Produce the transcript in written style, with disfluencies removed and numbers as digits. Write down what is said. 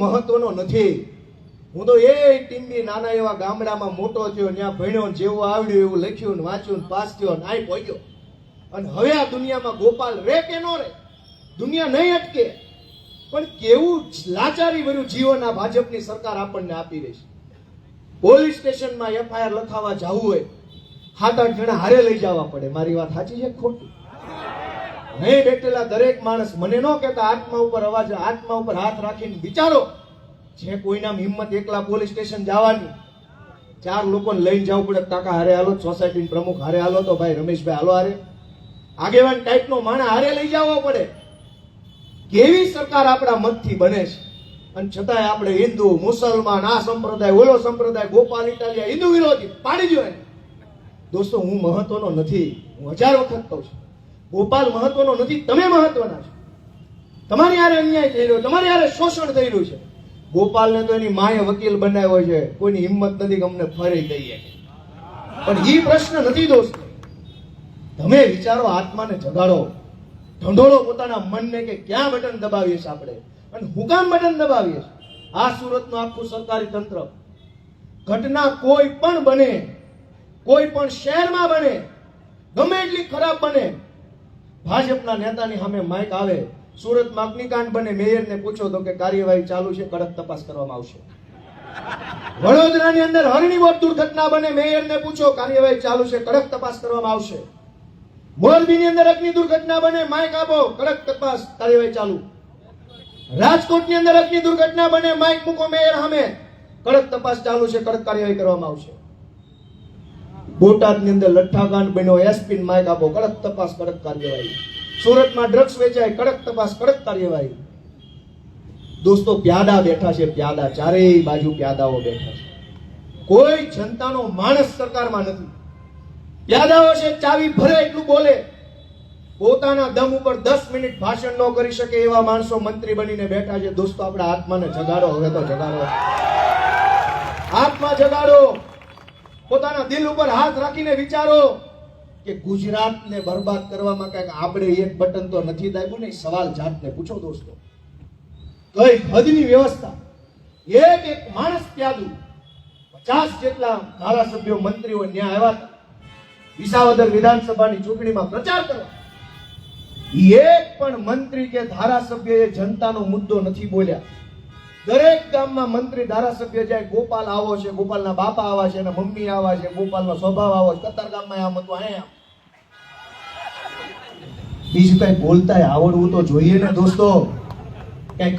મહત્વનો નથી. હું તો એ ટીમ્બી નાના એવા ગામડામાં મોટો થયો, ત્યાં ભણ્યો, જેવું આવડ્યું એવું લખ્યું ને વાંચ્યું ને પાસ થયો ને આય પહોંચ્યો. અને હવે આ દુનિયામાં ગોપાલ રે કે નો રે, દુનિયા નહીં અટકે. પણ કેવું લાચારી ભર્યું જીવન આ ભાજપની સરકાર આપણને આપી રહી છે. પોલીસ સ્ટેશનમાં એફઆઈઆર લખાવા જવું હોય 7-8 જણા હારે લઈ જવા પડે. મારી વાત સાચી છે ખોટી? નહીં બેઠેલા દરેક માણસ મને ન કહેતા આત્મા ઉપર અવાજ, આત્મા ઉપર હાથ રાખીને વિચારો. જે કોઈના હિંમત એકલા પોલીસ સ્ટેશન જવાની, 4 લોકોને લઈને જવું પડે. કાકા હારે હાલો, સોસાયટી પ્રમુખ હારે હાલો, તો ભાઈ રમેશભાઈ હાલો હારે, આગેવાન ટાઈપનો માણસ હારે લઈ જવો પડે. કેવી સરકાર આપણા મતથી બને છે. અને છતાંય આપણે હિન્દુ, મુસલમાન, આ સંપ્રદાય, ઓલો સંપ્રદાય, ગોપાલ ઇટાલિયા, હિન્દુ વિરોધી પાડી દો. દોસ્તો, હું મહત્વનો નથી. હું 1000 વખત કહું છું, ગોપાલ મહત્વનો નથી, તમે મહત્વના છો. તમારી હારે અન્યાય થઈ રહ્યો, તમારી હારે શોષણ થઈ રહ્યું છે. ગોપાલને તો એની માએ વકીલ બનાવ્યો છે, કોઈની હિંમત નથી કે અમને ફરી દઈએ. પણ એ પ્રશ્ન નથી દોસ્તો. તમે વિચારો, આત્માને જગાડો, ઢંઢોળો પોતાના મનને કે ક્યાં બટન દબાવીએ છીએ આપણે, અને હું કામ બટન દબાવીએ છીએ. આ સુરતનું આખું સરકારી તંત્ર, ઘટના કોઈ પણ બને, કોઈ પણ શહેરમાં બને, ગમે એટલી ખરાબ બને, ભાજપના નેતાની સામે માઇક આવે. સુરતમાં અગ્નિકાંડ બને, મેયરને પૂછો તો કે કાર્યવાહી ચાલુ છે, કડક તપાસ કરવામાં આવશે. વડોદરાની અંદર હરણી બોટ દુર્ઘટના બને, મેયરને પૂછો, કાર્યવાહી ચાલુ છે, કડક તપાસ કરવામાં આવશે. મોરબીની અંદર અગ્નિ દુર્ઘટના બને, માઇક આપો, કડક તપાસ, કાર્યવાહી ચાલુ. રાજકોટની અંદર અગ્નિ દુર્ઘટના બને, માઇક મૂકો મેયર સામે, કડક તપાસ ચાલુ છે, કડક કાર્યવાહી કરવામાં આવશે. બોટાદની અંદર લઠ્ઠાકાંડ બન્યો, એસપી માઇક આપો, કડક તપાસ, કડક કાર્યવાહી. સુરતમાં ડ્રગ્સ વેચાય, કડક તપાસ, કડક કાર્યવાહી. દોસ્તો, પ્યાદા બેઠા છે, પ્યાદા, ચારેય બાજુ પ્યાદાઓ બેઠા છે. કોઈ જનતાનો માણસ સરકારમાં નથી. પ્યાદાઓ છે, ચાવી ભરે એટલું બોલે. પોતાના દમ ઉપર 10 મિનિટ ભાષણ ન કરી શકે એવા માણસો મંત્રી બનીને બેઠા છે. દોસ્તો, આપણા આત્માને જગાડો, હવે તો જગાડો, આત્મા જગાડો. પોતાના દિલ ઉપર હાથ રાખીને વિચારો કે ગુજરાતને બરબાદ કરવામાં કઈક આપણે એક બટન તો નથી દાબ્યું ને. સવાલ જાતને પૂછો દોસ્તો. કઈ હદની વ્યવસ્થા, એક એક માણસ પ્યાદુ. 50 જેટલા ધારાસભ્યો, મંત્રીઓ ન્યા આવ્યા હતા વિસાવદર વિધાનસભાની ચૂંટણીમાં પ્રચાર કરવા. એક પણ મંત્રી કે ધારાસભ્ય એ જનતાનો મુદ્દો નથી બોલ્યા. દરેક ગામમાં મંત્રી, ધારાસભ્ય જાય, ગોપાલ આવો છે, ગોપાલના બાપા આવા છે, એના મમ્મી આવા છે, ગોપાલનો સ્વભાવ આવો છે. કતારગામમાં આમ હતું, અહીંયા બીજું કઈ બોલતા આવડવું તો જોઈએ ને દોસ્તો.